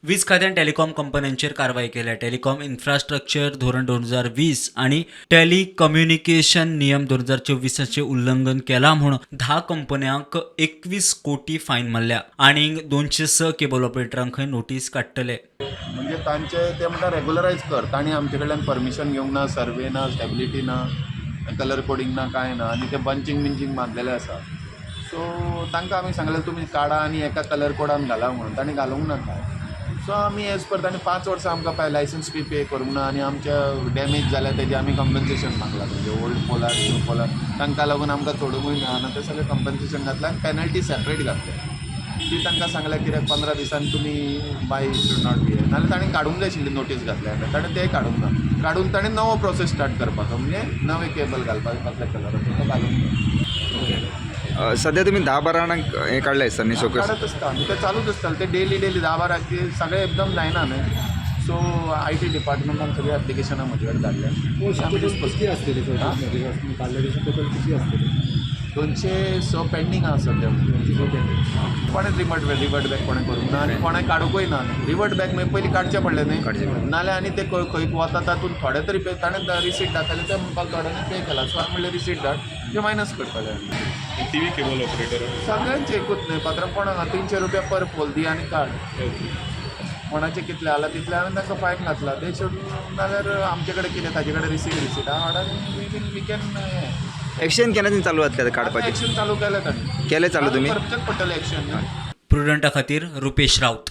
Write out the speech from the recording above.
वीज खात्यान टेलिकॉम कंपन्यांचेर कारवाई केल्या. टेलिकॉम इन्फ्रास्ट्रक्चर धोरण 2020 आणि टेलिकम्युनिकेशन नियम 2024 उल्लंघन केला म्हणून 10 कंपन्यांक 21 कोटी फायन मारल्या आणि 206 केबल ऑपरेटरांक नोटीस काडटले. म्हणजे तांचे ते म्हणटा रेग्युलरायज कर. तांणी आमचे कडल्यान परमिशन घेवंक ना, सर्वे ना, स्टेबिलिटी ना, कलर कोडिंग ना, कांय ना, आनी ते बंचिंग मारलेले आसा. सो तांकां आमी सांगलें तुमी काडा आनी एका कलर कोडान घाला म्हणून. तांणी घालूंक नाका. सो आमी एज पर तांणी 5 वर्सां आमकां लायसन्स फी पे करूंक ना आनी आमच्या डॅमेज जाल्या तेजें आमी कंपन्सेशन मागलां. म्हणजे ओल्ड पोलार न्यू पोलार तांकां लागून आमकां सोडूंकूय ना आनी तें सगळें कंपन्सेशन घातलें आनी पेनल्टी सेपरेट घातलें. ती तांकां सांगल्यार कित्याक 15 दिसांनी तुमी बाय शूड नॉट बी नाल्यार ताणें काडूंक जाय आशिल्ली नोटीस घातल्या. ताणें तें काडूंक ना. काडून ताणें नवो प्रोसेस स्टार्ट करपाचो म्हणजे नवे केबल घालपाक कसल्या कलराचो तो घालूंक ना. सध्या तुम्ही 10-12 हे काढले असतात न्ही शोकेस. काडत आसता आमी ते चालूच आसताले ते डेली 10-12 सगळें एकदम जायना न्ही. सो IT डिपार्टमेंटान सगळी एप्लिकेशनां म्हजे कडेन धाडल्या. किती असलेली काढलेली टोटल किती असलेली? 206 पेंडींग आसा सद्या. कोणें रिवर्ट बॅक कोणें करूंक ना आनी कोणें काडूंकूय ना. रिवर्ट बॅक मागीर पयलीं काडचें पडलें न्ही. नाल्यार आनी ते खंय वता तातूंत थोडे तरी पे ताणें रिसीट दाखयलें ते म्हणपाक थोड्यांनी पे केला. सो हांवें म्हणलें रिसीट धाड ते मायनस करतले. TV केबल ऑपरेटर सगळ्यांचे एकूच न्ही पात्रांव कोणाक 300 रुपया पर पोल दी आनी काड. कोणाचे कितले आला तितले हांवें तांकां फायन घातला. ते सोडून नाल्यार आमचे कडेन कितें ताजे कडेन रिसीट हाडा वी कॅन एक्शन केन्ना चालू जातले काडपाचे? एक्शन चालू केलें ताणें. केले चालू तुम्ही? करचेच पडटलें एक्शन. प्रुडंटा खातीर रुपेश राऊत.